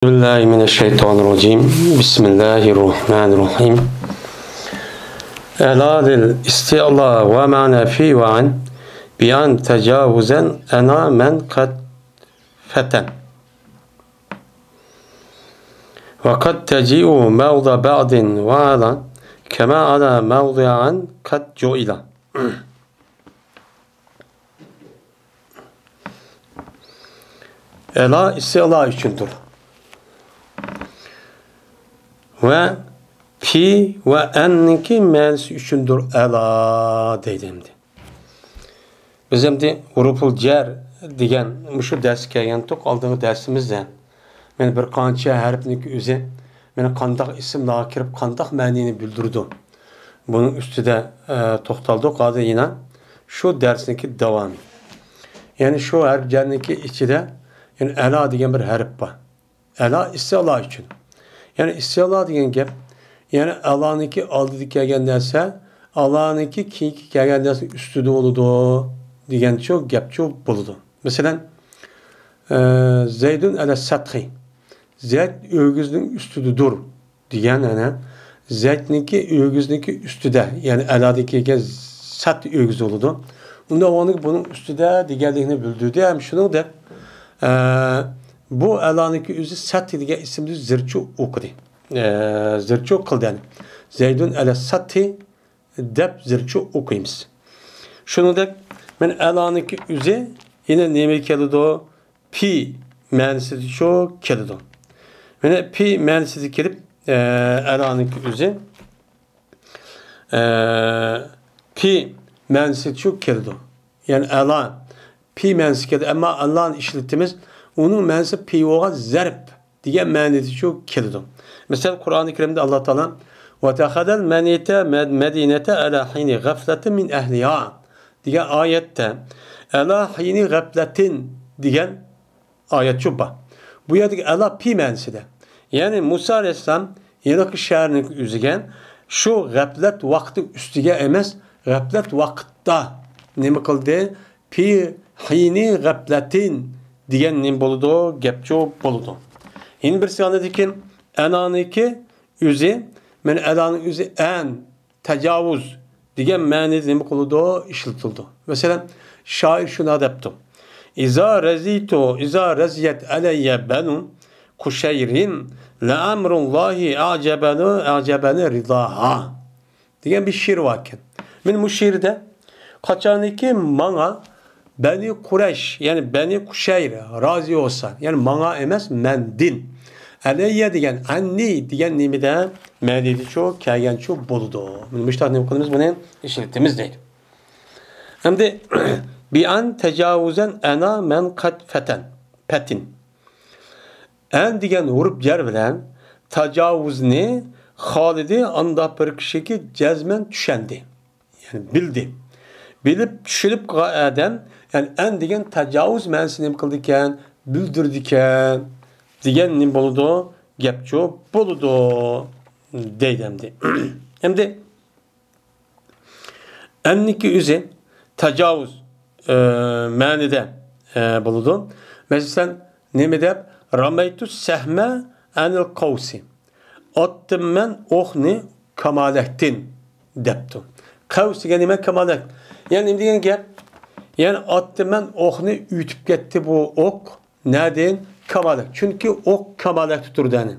Bismillahirrahmanirrahim. Bismillahirrahmanirrahim. Eladil istila ve ma'na fi ve an bi'an tecavüzen ena men kad feten. Ve kad teci'u mevda ba'din ve alan kema ala mevdi'an kad cu'ila. Ela istila üçündür. Ve pi ve enninki mənisi üçündür ela deydimdi. Bizim de urupul cer degen şu ders kelgen tok aldığı dersimizde men bir qancha harfniki özü meni qandaq isimlarga kirib qandaq ma'nini bildirdi. Bunun üstüde to'xtaldik. Hozir yana şu dersniki davamı. Yani şu harfniki içinde yani ela degan bir harf var. Ela istila üçün. Yani istila degan gap, yani Allah'ınki aldı kelgan narsa, Allah'ınki keyinki kelgan narsa üstüde oludu degan çok gap çok buludu. Mesela Zeydun ala sathi. Zeyd ögüzün üstüdüdür degan ana Zeydninki ögüzniki üstüde. Yani Allah'daki kelgan sat ögüz oludu. Unda onun bunun üstüde deganligini bildirdi. Hem şunu da bu Allah'ınki üzü Sati degan isimli zirçu okudu. Zirçu kıldı yani. Zeydun ala Sati deb zirçu okuyumuz. Şunu da ben Allah'ınki üzü yine neme kelidi? Pi mənisi şu kelidi. Yine pi mənisi kelip Allah'ınki üzü pi mənisi şu kelidi. Yani Allah pi mənisi kelidi ama Allah'ın işlettiğimiz onun mənisi pi oğa zərb diye mənisi şu kelidi. Mesela Kur'an-ı Kerim'de Allah Teala وَتَخَذَ الْمَنِيَةَ مَدِينَةَ عَلَى حِينِ غَفْلَةٍ مِنْ اَهْلِهَا diye ayette ala hini gafletin diyen ayet çuba. Bu yerdeki ala pi mənisi de. Yani Musa Aleyhisselam Irak şehrinin üzügen şu gaflet vakti üstüge emez gaflet vakta ne kıldı? Pi hini gafletin diyen nim boludu, gepço boludu. Yine bir sırada dikin enaniki üzü, men enanın üzü en tecavüz diyen mani nim boludu, işletildi. Mesela şair şuna depti. İza reziyet aleyye benun kuşeyrin la emrullahi a'cebeni ridaha diyen bir şiir varken. Men bu şiirde kaçaniki mana Beni Kureyş yani Beni Kuşeyr razı olsa yani mana emez mendin. Aleyye diyen anni diyen nimide medidi çok kelgen çok boludu. Müştah ne konumuz bunu işlettiğimiz değil. Hem de bir an tecavüzen ena men kat feten petin. En diyen vurup cer bilen tecavüzni halidi anda bir kişi cezmen düşendi. Yani bildi. Bilip düşülüp adam yani en degen tecavüz mənisini kıldıken, bildirdiken diyen nim boludu, gepço boludu deydemdi. Hem de enniki üzü tecavüz mənide boludu. Mesela ne dep? Rameytu sehme enil kavsi. Attım men ohni kamalektin deptu. Kavsi genime kamalek. Yani diyen gep yani attım ben okunu ütüp gitti bu ok. Nereden? Kamalet. Çünkü ok kamalet tuturdu yani.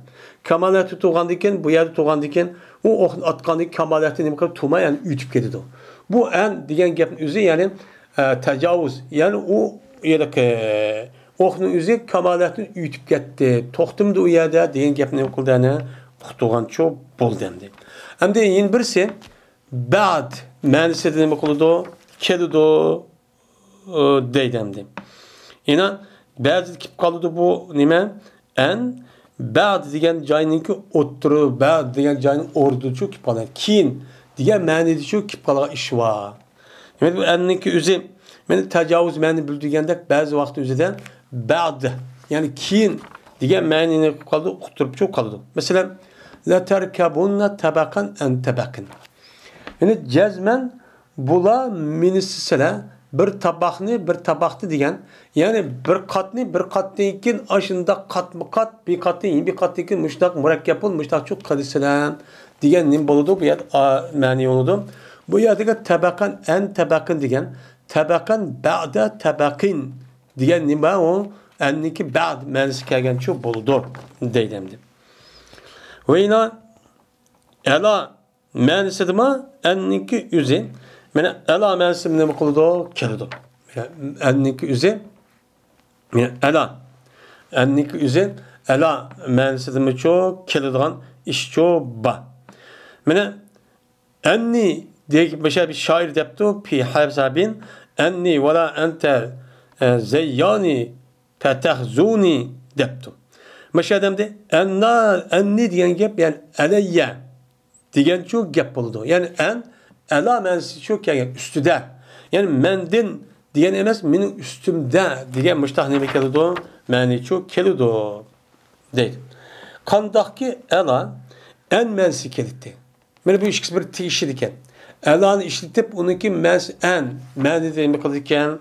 Kamalet tutuğandıkken bu yerde tutuğandıkken o ok atkandık kamaletini ne kadar tuma yani ütüp gitti o. Bu en diyen gepin üzü yani tecavüz. Yani o yerdeki okun üzü kamaletini ütüp gitti. Toxtum da o yerde diyen gepin ne okulda yani tutuğan çok bol demdi. Hem de yine birisi ba'd mənisi de ne okulda kedido deydemdi. Yine bazı kip kalıdı bu nime en bazı diyen cayninki otturu bazı diyen caynin orducu kip kalıdı. Kin diyen mənidi şu kip kalığı iş var. Yani bu enninki üzü yani tecavüz məni bildirgende bazı vakti üzüden bazı yani kin diyen mənini kalıdı okturup çok kalıdı. Mesela la terkabunna tabakan en tabakin. Yani cezmen bula minisisele bir tabaqni degan, ya'ni bir qatdan keyin ashunda qatma-qat, bir qatdan keyin mushtaq murakkab bo'l, mushtaq cho'q qilsalar degan nim bo'ladi, bu yer ma'ni bo'ladi. Bu yerdagi tabaqan an tabaqin degan, tabaqan ba'da tabaqin degan nima o? Anniki ba'd ma'nosi kelgan cho'q bo'ladi deydi endi. Va ina ala ma'nosidimi? Anniki o'zi. Mana ala ma'nosi nima qiladi? Keladi. Anniki o'zi. Mana ala. Anniki o'zi ala ma'nosidimi cho'q keladigan ish cho'q ba. Mana anni deyik başa bir şair depti pi habsabin anni ve la ente zeyyani tetahzuni depti. Başa demdi anni diyen gap yani aleyye diyen çok gap oldu. Yani ala mensi çok yani üstüde. Yani mendin diyen emez benim üstümde diyen müştah ne bekliyordu? Meni çok kelido değil. Kandaki ala en mensi kelitti. Böyle bu işkisi bir tişir iken. Elanı işletip onunki məni demək qılırkən,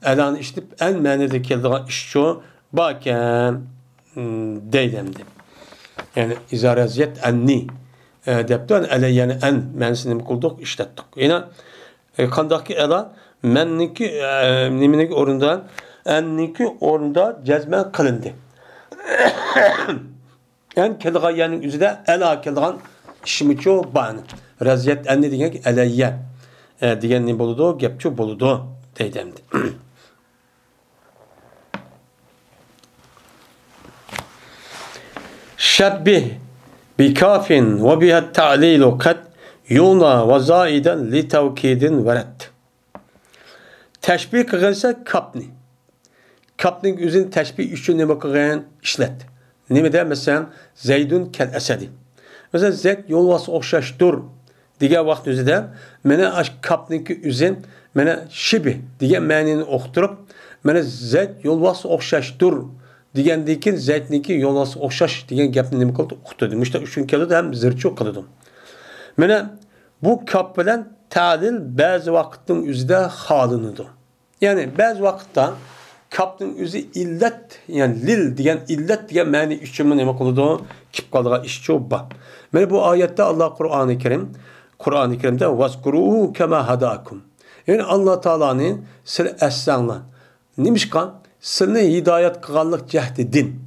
elanı işletip en mənədə keldiğin işçi bakən deydəmdi. Yani izaraziyet enni deptu ele yani en mənəsini qıldıq, işletdik. Yine kandaki elan mənniki niminiki orunda enniki orunda cezmen kılındı. En keldiğin yani üzüde ela keldiğin işimi çok bağını. Raziyet enni diyen ki eleyye diyen ne boludu? Gepçu boludu deydemdi. Şebbih bi kafin ve biha ta'lilu kat yuna ve zaiden li tevkidin veret. Teşbih kılınsa kapni. Kapning üzün teşbih üçün neme kılın işlet. Neme de mesela Zeydun kel esedi. Mesela Zeyd yolvası okşaştır diye vakit üzüde mene aşk kapninki üzün mene şibi diye mənini okturup mene Zeyd yolvası okşaştır diyendikin Zeydninki yolvası okşaş diyen gapni nime kıldı oktudu. İşte üçün kelidi hem zırçı kılıdım. Mene bu kap bilen ta'dil bazı vakitin üzüde halınıdı. Yani bazı vakitte kapning üzü illet yani lil diyen illet diyen məni üçümün nime kılıdı kip kaldığa işçi ba. Mene bu ayette Allah Kur'an-ı Kerim'de vaskuruhu kema hadakum. Yani Allah Teala'nın siz essanlar. Nimişkan sizni hidayet kıgallık cehdi din.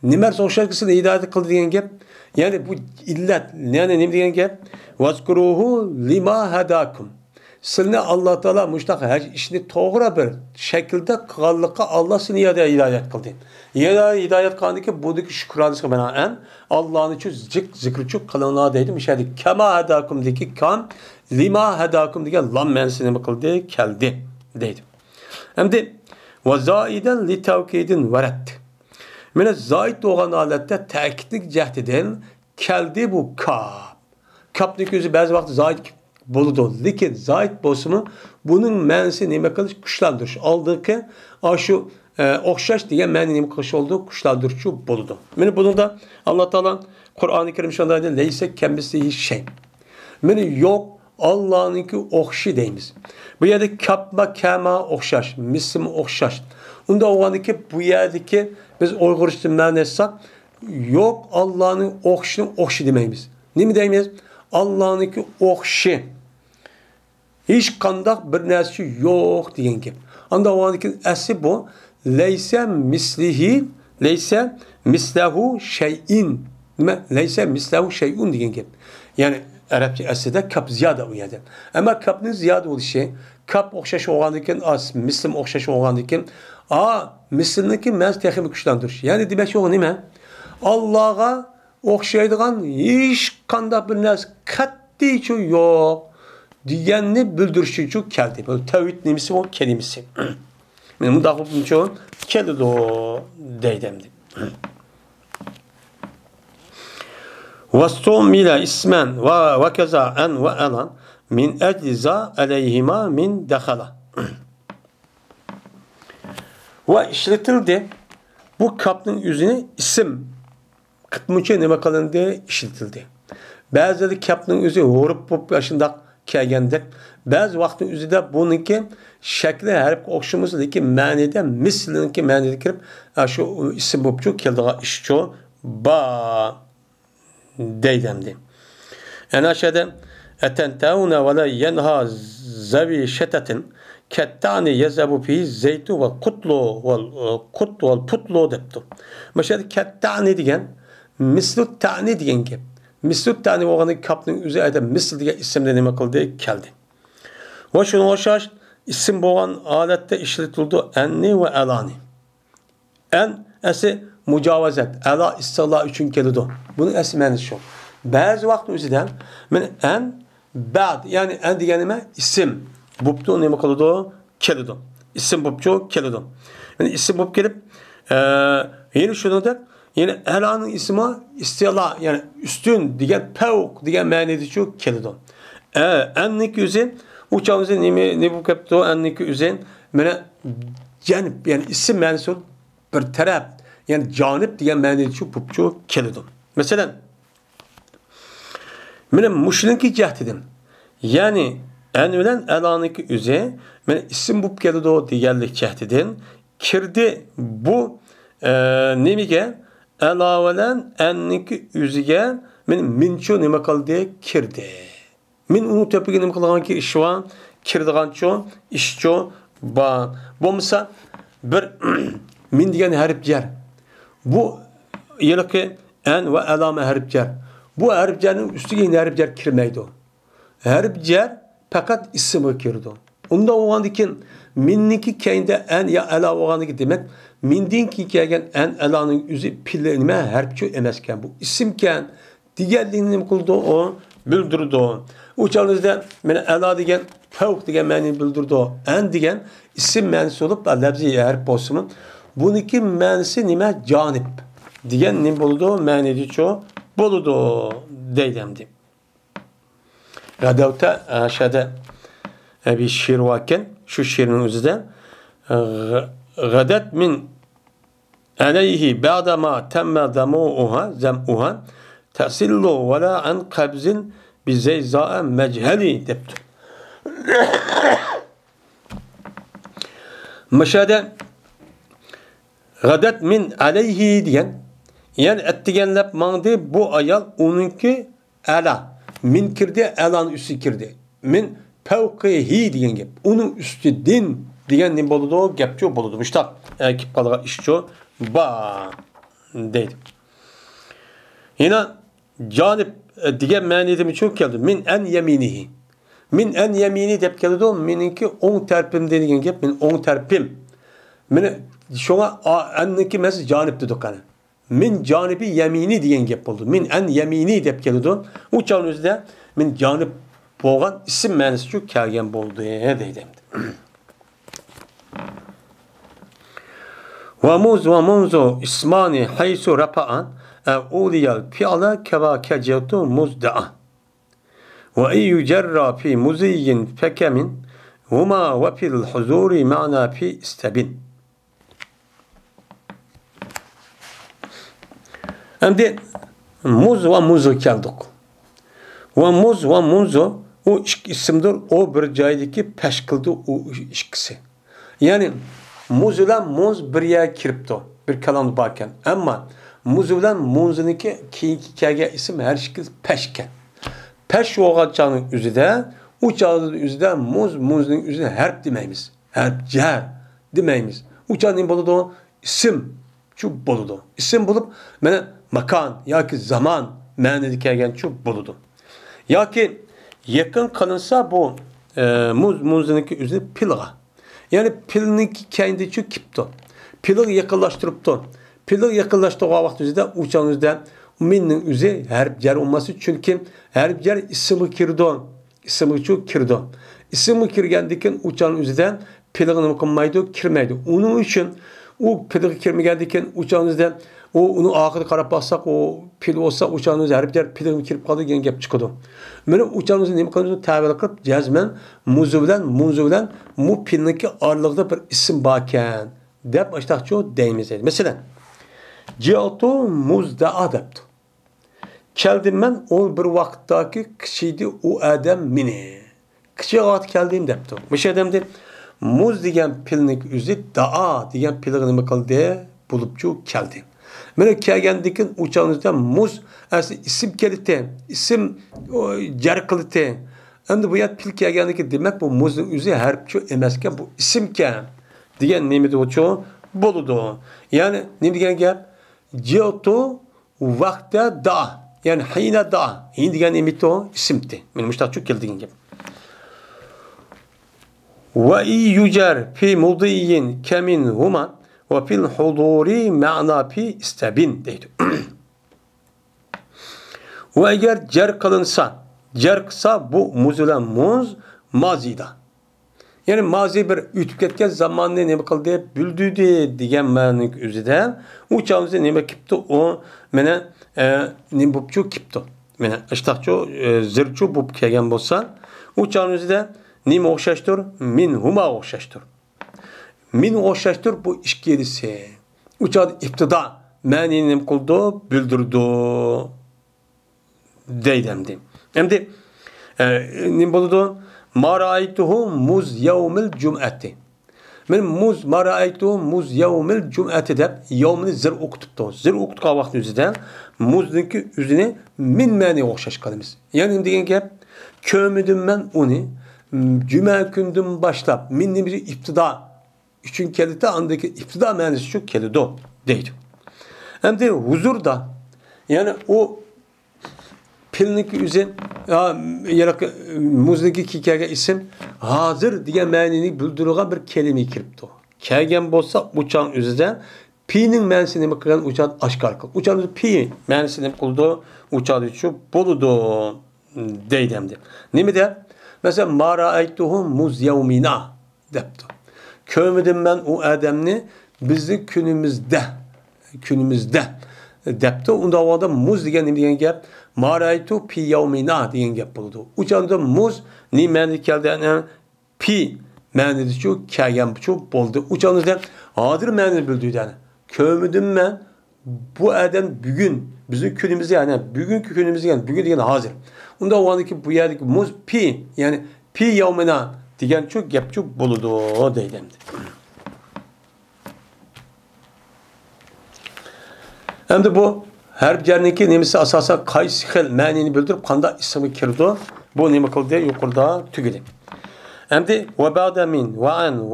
Nimer soğuşlar ki sizni hidayet kıldı diyen gep. Yani bu illet yani ne diyen gep? Vaskuruhu lima hadakum. Sizni Allah Teala müştak her işini doğru bir şekilde kıgallıkka Allah sizni hidayet kıldı. Hidayet kıldı ki buradaki şükranısı benaen Allah'ın için zikri çok kılınlığa deydim. İşte kema hedakum deki kam lima hedakum deki lam mensini mi kıldı keldi deydim. Hem de ve zaiden li tevkidin veret. Mene zayid doğan alette tekitlik cehdeden keldi bu kap. Kapnik yüzü bazı vakti zayid boludu. Lakin zayid bosumu bunun mensi nime kılış kuşlandırış. Aldığı ki şu okşaş diye mənim kış oldu kuşlandırıcı boludu. Mene bunun da Allah Teala Kur'an-ı Kerim şu anda leyse kembisi şey. Mene yok Allah'ınki okşi deyimiz. Bu yerde kapma kema okşaş, misim okşaş. Onda o ki bu yerdeki biz Uygurca mənəsək yok Allah'ın okşini okşi demeyimiz. Ne mi deyimiz? Allah'ınki okşi. Hiç kandak bir nesi yok diyen gibi. Anda o anki esi bu. Leyse mislehu şeyin. Leyse mislehu şeyun diyen gibi. Yani Arapça esede kap ziyade uyuyor. Ama kapның ziyade oluşu, kap okşaş oğandikin az, mislim okşaş oğandikin misliniki mez tehimi güçlendir. Yani demek yok ne? Allah'a okşaydıgan hiç kanda bir nez katdi çu yok diyenini bildirişi çu keldi. Böyle tevhid nimisi o kelimesi. Benim müdahılım çoğun keldi o deydemdi. وَاسْتُعْمِلَ ismen ve keza en ve elan min ecliza aleyhima min dekhala. Ve işletildi. Bu kapının yüzüne isim kıtmıça ne bakalındı işletildi. Bazıları kapının yüzü vurup yaşında kelgendir. Bazı vaktin yüzü de bununki şekli harf o'xshamizliki ma'nida mislinki ma'nida kirib shu ism bo'lib keldigan ishchi ba deydimdi. Yani aşağıda etentavuna ve la yenha zavi şetetin kettani yezabu fi zeytu ve kutlu ve putlu deptu. Mesela kettani diyen mislu tani diyen gap. Mislu tani oğanın kapının üzerinde misl diye isimle nime kıldı keldi. Ve şunu hoşaş isim boğan alette işletildi enni ve elani. En esi mucavazet. Ela istila üçün kelidi. Bunun esmeni şu. Bazı vakit üzerinden men en ba'd yani en diyenime isim buptu nime kıldı kelidi. İsim buptu kelidi. Yani isim bup gelip yeni şunu der. Yani elanın ismi istila yani üstün diyen pevk diyen manidi şu kelidi. Enlik yüzü uçağımızın ne bu kapto enlik yüzü mene canip yani isim manisi bir taraf yani canip diyen manidi şu buptu kelidi. Mesela benim muşlinki cehdidim. Yani en ölen elaniki üze men isim bup geldi o diğerlik cehdidin kirdi bu nemige elavelen enniki üzege men minço nime kaldı kirdi. Min onu tepki nime kalgan ki işvan kirdiganço işço ba bomsa bir min diyen harf cer. Bu yelki en ve elame harf cer. Bu harf cer'in üstüne harf cer kirmeydi o. Harf cer fakat ismi kirdi. Onda oğandikin minniki keyinde en ya ela oğandiki demek mindinki keygen en elanın yüzü pillenime harfço emesken bu isimken diğerliğini kıldı o bildirdi o. Uçağınızda beni ela diyen fevk diyen meni bildirdi o. En diyen isim menisi olup da lebzi harf bosumun buniki menisi nime canip diyen nim buldu menidi ço buludu deydemdi. Gadavta aşağıda bir şiir varken şu şiirin üzerinde gadet min aleyhi ba'dama temme zem'uha tasillu ve la an kabzin bi zeyza'a mecheli deptu. Meşade gadet min aleyhi diyen yani ettigenlep mandi bu ayal onunki ala min kirdi elan üstü kirdi min fevkihi diyen gep onun üstü din diyen ne boludu o gepço boludu müştak ekip kalığa işço ba deydi yine canip diyen menidimi çok geldi min en yeminihi min en yemini dep geldi o mininki on terpim diyen gep min on terpim min şuna enninki mes canip dedik hani min canibi yemini diyen gep oldu. Min en yemini dep geldi. Uçağın üzerinde min canip boğan isim manisi şu kelgen boldu deydim. Ve munzu ismani haysu rapa'an uliyal fi'ala keva kecetu muzda'a. Ve iyyu cerra fi muziyyin fekemin huma ve fil huzuri ma'na fi istabin. Hem de muz ve muzu keldik. Ve muz ve muzu o isimdir. O bir caydaki peşkildi o işkisi. Yani muz ile muz bir yere kiripti. Bir kalamda bakken. Ama muz ile muzununki kege isim her şekilde peşken. Peş oğacağının üzerinde uçağının üzerinde muzunun üzerinde herp demeyimiz. Herp cer demeyimiz. Uçağının buludu isim. Şu buludu. İsim bulup bana makan ya ki zaman manidi kelgen çok buludu. Ya ki yakın kalınsa bu muzununki üzerinde pilga. Yani pilninki kendi çok kipto. Pilga yakınlaştırıptı. Pilga yakınlaştığı vakit üzerinde uçağın üzerinde minnin üzeri harp cer olması çünkü harp cer ismi kirdo. İsmi çok kirdo. İsmi kirgendikken uçağın üzerinde pilga'nı mıkınmaydı, kirmeydi. Onun için o pilga kirmegendikken uçağın üzerinde onu ahırı karab bassak o pil olsa uçağınız harip der pilini kirip kaldı gen gap çıkıdı. Mene uçağınızın nemi kanunu tabi kılıp cazmen muzu bilen mu pilindeki ağırlıkta bir isim baken dep açtakçı deyimiz. Mesela cialtu muzda'a deptu. Keldim ben o bir vakittaki kişiydi o adam mini. Kişi ağat keldim deptu. Mış adamdı muz degan pilnik o'zi daa degan pilni nima qildi? Bulupçu keldi. Mana kelgandikin uçağınızda muz asli isim keldi. İsim jar qildi. Endi bu yer pil kelgandiki demak bu muzning o'zi harfchi emaskan, bu isimkan degan nima demoqchi bo'ladi. Ya'ni nima degan gap? Ji'tu vaqta da. Yani hina da. Hin degan nima to isimdi. Mana mushtaqchu keldi degan gap. Ve yujar fi mudiyin kemin huma ve fil huduri ma'na fi istabin deydi. Ve eğer cer kılınsa, cer kısa bu muzulan muz mazida. Yani mazi bir ütüp ketken zamanını neme kıldı? Büldüydü diyen ma'nın üzerinde. Uçağımızda neme kipti? O mene neme bupçu kipti. Mene iştahçu zırçu bup kegen bolsa uçağımızda neme okşaştır? Min huma okşaştır. Min okşaştır bu işkelisi. Uçağda iftida ma'nini neme kıldı? Büldürdü. Deydemdi. Hem de neme buldu? Ma ra'aytuhu muz yevmil cum'ati. Men muz ma ra'aytuhu muz yevmil cum'ati deb yevmini zir okutuptu. Zir okutgan vaqt o'zida muzniki o'zini min ma'ni o'xshash qilamiz. Ya'ni degan gap, ko'midim men uni juma kundan boshlab minni bir ibtida uchun keldi, andaki ibtida ma'nosi shu keldi deydi. Endi huzurda yani o pilniki üzün muzdaki kikage isim hazır diye ma'nini bildirgan bir kelime kiripti. Kelgen bolsa uçağın üzerinde pi'nin ma'nosini nima qilgan uçağın oshkor qildi. Uçağın pi ma'nosini nima qildi? Uçağın uchib bo'ldi deydimdi. Nima de? Mesela ma ra'aytuhu muz yawmina debdi. Ko'rmadim ben o adamni bizning kunimizda debdi. Unda avvalda muz degan nima degan gap? Ma ra'aytu pi yawmina degan gap bo'ldi. Uçağında muz ne ma'ni keldi? Pi ma'nisi shu kelgan shu bo'ldi. Uçağınızda hozir ma'ni bildi yani. Ko'rmadim ben bu adam bugün bizim günümüzde yani bugünkü günümüzde yani bugün degan hozir. Unda avvaldaki bu yerdeki muz pi yani pi yawmina degan shu gap shu bo'ldi deydimdi. Hem de bu harf jarniki nemisi asasen qaysi xil ma'nini bildirib qanday ismi kirdi? Bu nima qildi? Yuqorida tugidi. Endi va ba'da min va an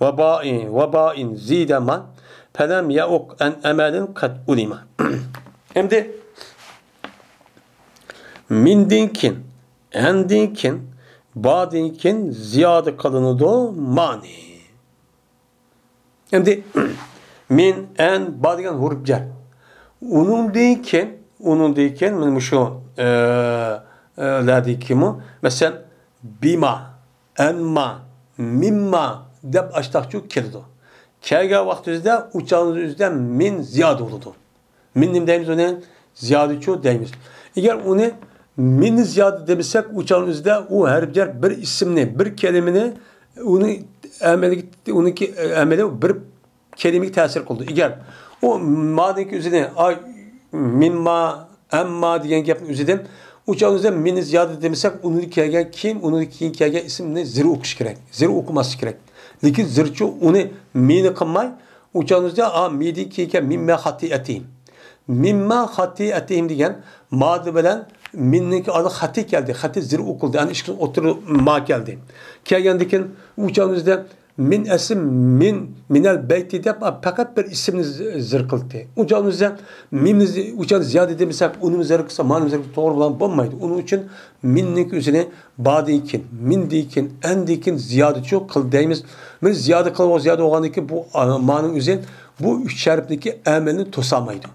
va ba'in zida man falam ya'uq an amalin qad ulima. Endi mindinkin, endinkin, ba'dinkin ziyade kılınıdı mani. Endi min, en, ba degan huruf jar. Onun deyken men şu ladiki mu? Mesela bima, enma, mimma deb açtaqçu keldi. Kelgan vaqtimizda uçağınız üzerinde min ziyade oldu. Min nim deymiz onu ziyadeçu deymiz. Eğer onu min ziyade demişsek uçağınızda o harf jar bir isimni, bir kelimeni onu ameli bir kelimik tesir kıldı. Eğer o madeki üzerine mimma, emma diyen gapın üzerinde uçağınızda min ziyade demişsek onun kelgen kim, onun kelgen isimni zir okuş gerek. Zir okuması gerek. Lakin zirçu onu mini kılmay uçağınızda midi kelgen mimma hatiyetihim. Mimma hatiyetihim diyen madı bilen minniki adı hati geldi. Hati zir okuldu. Yani işin oturu ma geldi. Kelgendikin uçağınızda min esim minel beyti de fakat bir isimni zir kıldı. Uçağınızda uçağınız ziyade demişsek onun zir kısa manım zir doğru bulan bulmaydı. Onun için minnik üzerine badikin, mindikin, endikin ziyade çok kıl deyimiz. Ben ziyade kıl o ziyade olanı ki bu manım üzerine bu üç şerifdeki emelini tosamaydı.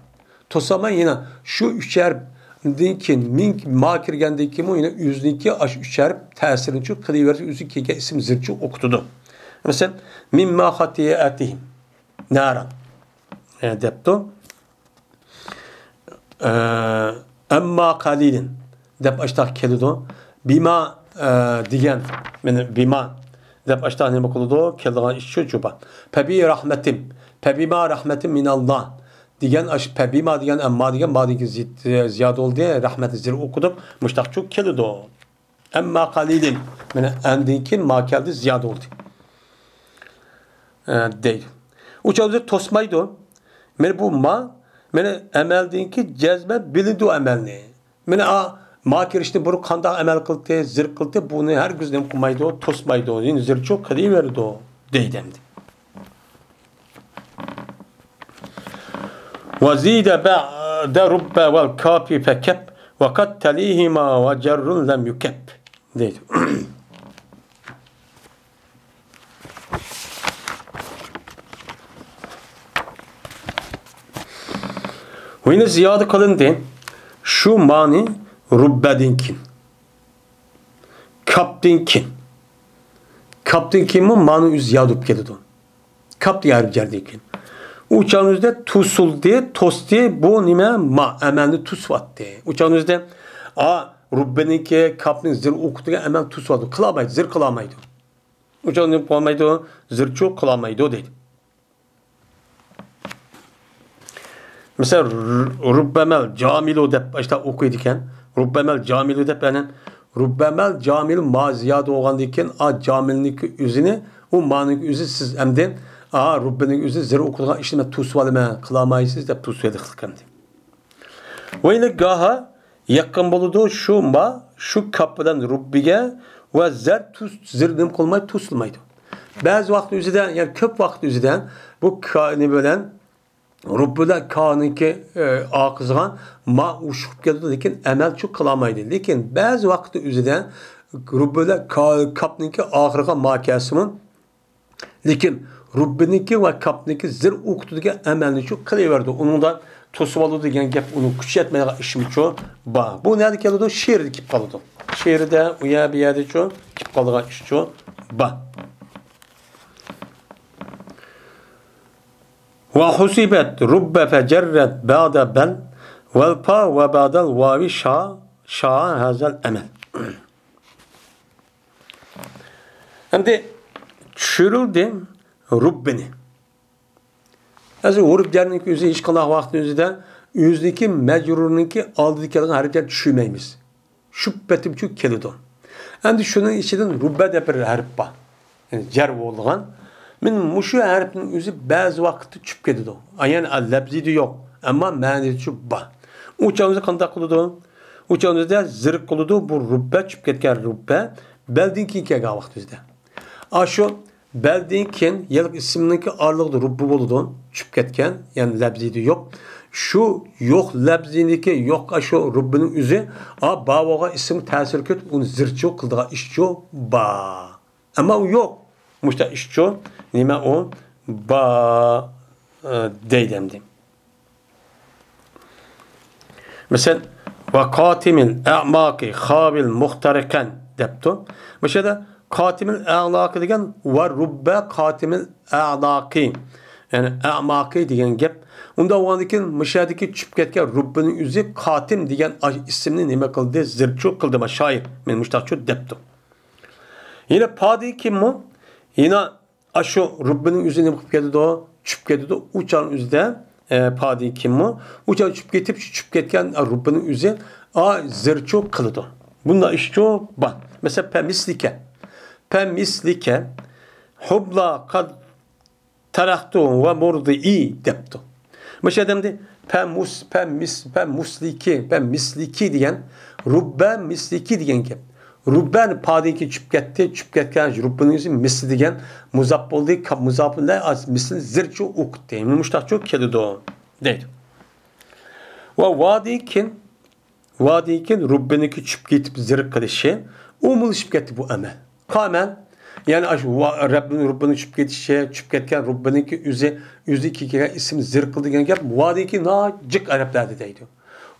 Tosama yine şu üç şerif dinkin, mink, ma kirgendeki mu yine yüzdeki üç şerif tesirini çok kılıverdi. Yüzdeki isim zirçu okutudu. Mesela mimma hatiyetihim naran depto emma kalilin dep açtak kelido bima diyen bima dep açtak ne bakıldı keldiğin işçi çuba pebi rahmetim minallah diyen pebima diyen emma diyen madiki ziyade oldu rahmeti zir okudum müştak çok kelido emma kalilin endinkin ma keldi ziyade oldu. deydi. Uçağımızda tosmaydı. Mene bu mene emeldinki cezbe bilindi o emelni. Mene ma kirişti bunu kanda emel kıldı, zir kıldı, bunu her güzden kumaydı o, tosmaydı o. Yani zir çok kadi verdi o deydemdi. وزيد بعد رب والكاف فكب وقد تليهما وجر لم يكب deydi. Ve yine ziyade kılındı. Şu mani rubbedinkin. Kaptinkin. Kaptinkin mi mani ziyade geldi. Kap diye harf geldikin. Uçağınızda tusul diye, tos diye bu nime ma emelli tus vat diye. Uçağınızda rubbeninki kapnin zir okuduğu emel tus vatı. Kılamaydı, zir kılamaydı. Uçağınızda kılamaydı, zir çok kılamaydı dedi. Mesela rubbemel camilu dep işte okuydiken rubbemel camilu dep yani rubbemel camilu ma ziyade olgandayken camilniki üzini o maniki üzü siz emden rubbenin üzü zira okuduğun işleme tusvalime kılamayısız dep tusvedik kılkemdi. Ve yine gaha yakın buludu şu kapıdan rubbige ve zirdim kolmayı tusulmaydı. Bazı vakti üzüden yani köp vakti üzüden bu ne bölen Rubbula kaniki akızgan ma uşup geldi lekin emel çok kılamaydı. Lekin bazı vakti üzüden Rubbula kapniki ahırga ma kesimin lekin Rubbiniki ve kapniki zir okuduğu emelini çok kılayverdi. Onun da tosuvalı diyen gep onu küçültmeye işimi çok ba. Bu nerede kaldı? Şiirde kip kaldı. Şiirde uya bir yerde çok kip kaldı iş çok ba. وحسبت رب فجرت بعد بل والفا وبعد الواو شاء هذا الأمل. Şimdi çürüldü Rubbini. Yani vurup derninki yüzü iş kalak vakti yüzüde yüzdeki mecrurunki aldığı kelini harfler düşürmeyimiz. Şüphetim çünkü kelidon. Şimdi şunun içinden Rubbe de bir harf var. Yani cerv olduğun. Min muşu harfinin yüzü bazı vakti çüp kedido. Yani lebzidi yok. Ama mani çüp ba. Uçağımızı kandak kılıdı. Uçağımızda zırh kılıdı. Bu rubbe çüp ketken rubbe. Beldinkin kega vakti yüzde. Şu beldinkin yıllık isimindeki ağırlığı rubbe buludu. Çüp ketken. Yani lebzidi yok. Şu yok lebzindeki yok şu rubbenin yüzü. Bavağa isim tesir kötü. Onu zırhçı kıldığa işçi ba. Ama o yok. Muşta işçi nime o ba deydemdi. Mesela ve katimil a'maki khabil muhtarikan deptu. Mesela katimil a'laki degen ve rubbe katimil a'laki. Yani a'maki degen gep. Onda o andaki müşahedeki çüp ketken rubbenin yüzü katim degen isimli nime kıldı? Zirçu kıldı şair. Men muştakçu deptu. Yine padi kim mu? Yine şu Rubbenin üzerine bakıp geldi o çüp geldi o uçağın üzerinde padi kim mu? Uçağı çüp getip çüp getken Rubbenin üzerine zırço kılıdı. Bunda işço ban. Mesela pemislike hubla kad taraktu ve murdi'i deptu. Mesela demdi pemisliki diyen Rubbe misliki diyen ki Rubben padinki çüp ketken Rubbenin yüzü misli diyen muzap oldu muzapın da az misli zirço uk deyim. Muştak çok kedi doğu deydi. Ve vadikin Rubben'inki çüp getip zirk kılışı umul çüp getti bu emel. Kamen yani Rubben'in çüp ketken Rubben'inki yüzü iki kere isim zirk kıldı diyen vadinki nacık Araplarda deydi.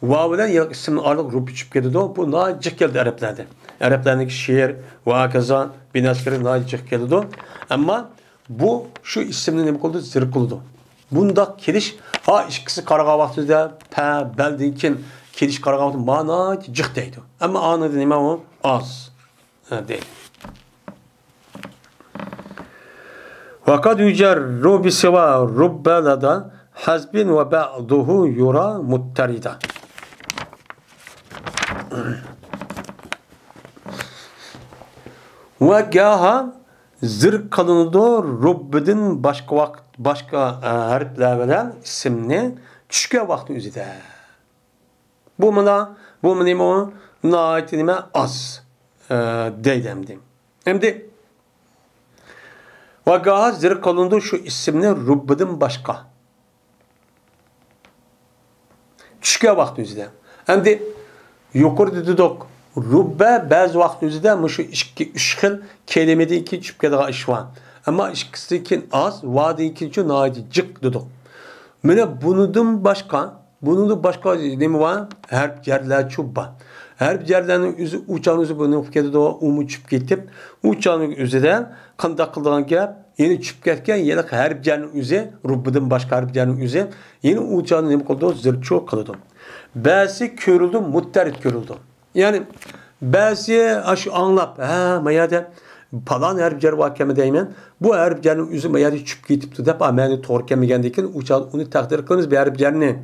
Vav'dan yıllık isimli ağırlık Rubbi çüp geldi o. Bu nacık geldi Araplarda. Araplardaki şiir, vakazan, binaskeri nacık geldi o. Ama bu şu isimli ne oldu? Zirk oldu. Bunda kiriş işkisi karağa vaktinde beldinkin kiriş karağa vaktinde nacık deydi. Ama anı deneyim o az değil. Fakat yücerru bisiva rubbelada hazbin ve ba'duhu yura muttarida. Ve gaha zirk kılındı Rabbidin başka harfler bilen isimni tushgan vaqt o'zida. Bu nima? Nayet nima az deydimdim. Endi ve gaz zirk kılındı şu isimni Rabbidin başka tushgan vaqt o'zida. Endi yuqorida dedik Rubba bazı vaqt o'zida shu 2-3 xil kelimedeki tushib ketadigan ish bor. Ammo ikkisidan az, va'dadan nayet jiq dedik. Mana bundan başka nima bor? Harf jarlar cho'p bor. Harf jarlarning o'zi o'chani buni ketadi, umi tushib ketib, o'chaning o'zidan qanday qiladigan gap, yeni tushib ketgan yana harf jarning o'zi, rubbidan boshqa harf jarning o'zi, yeni o'chani nima qildi? Zircho qildi. Ba'zi ko'rildi, muttarid ko'rildi. Yani bazı aş anlap, mayada falan harf jar vakame deymen. Bu harf jarning o'zi mayada tushib ketibdi deb, meni to'g'ri kelmagandan o'chal uni taqdir qilamiz bu harf jarni.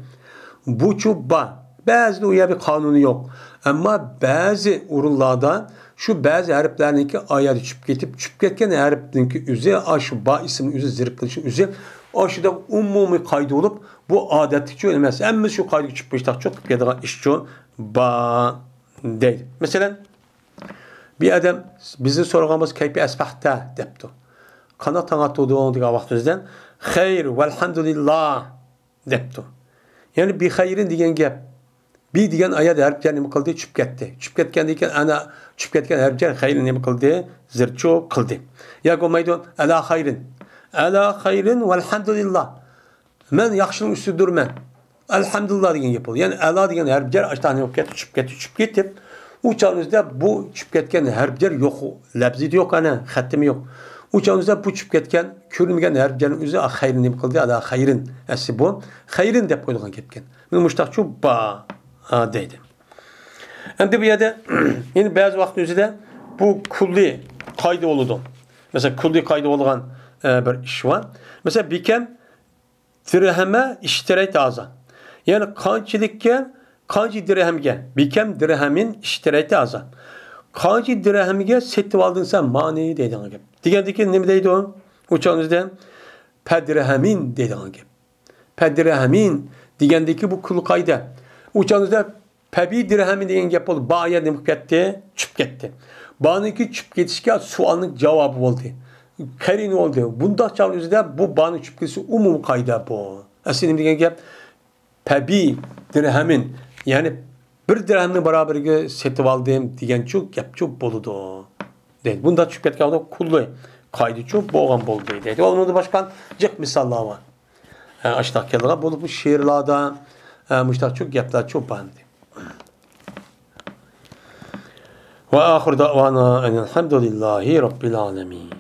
Bu chuba. Bazı uya bir kanunu yok. Ama bazı o'rinlarda şu bazı harflarniki ayarı tushib ketgan harfninki o'zi aş ba ismi o'zi zirqilishi o'zi aşıda umumiy qoida bo'lib, bu odatlikcha emas. Hamma shu qoidaga tushib ketmoqchi chiqib ketadigan ish uchun ba değil. Mesela bir adam bizi sorğanımız kayfi asbahta depti. Kana tanatudun degan vaqtimizdan xayr velhamdülillah depti. Yani bir xayrin degan gap. Bir degan ayat harflar nima qildi? Tushib ketdi. Tushib ketgandan keyin ana tushib ketgan harflar xayr nima qildi? Zircho qildi. Ya bo'lmaydi ala xayrin velhamdülillah. Men yaxshilik ustidurman. Elhamdülillah degan gap bo'ldi. Ya'ni ala degan harflar ashtani tushib ketib, uçağınızda bu tushib ketgan harflar yo'q, labzi yo'q ana, xatimi yo'q. Uçağınızda bu tushib ketgan ko'rinmagan harflarning o'zi xayrin nima qildi? Ala xayrin. Asli bu xayrin deb qo'yilgan gapkan. Men mushtaqchu ba deydi. Endi bu yerda yine bazı vaqt o'zida bu kulli qoida bo'ladi. Mesela kulli qoida bo'lgan bir ish bor. Mesela bikem dirhama ishtiray azan. Yani qancha dirhamga, bikem dirhamin ishtirati azan. Qancha dirhamga setib oldinsa ma'ni deydigan gap. Degandiki nima deydi u? O'chog'ingizda padirhamin deydigan gap. Padirhamin degandiki bu kul qoida. O'chog'ingizda pabi dirhamin degan gap bo'ldi. Ba'ya nima ketdi? Tushib ketdi. Ba'niki tushib ketishga savolning javobi bo'ldi. Qarin oldu. Bunda çağrıda bu bani çıkısı umum kayda bu. Aslında degan gap pabi dirhamin yani bir dirhamni barabarga setib oldim degan gap cho'p bo'ladi deydi. Bunda tushib ketganda kulli qayda cho'p bo'lgan bo'ldi deydi. Unda boshqa jiq misollar bor. Ashtaq kelgan bo'lib bu she'rlarda mushtaq cho'p gaplar cho'p bandi. Ve ahir davana enelhamdülillahi rabbil alamin.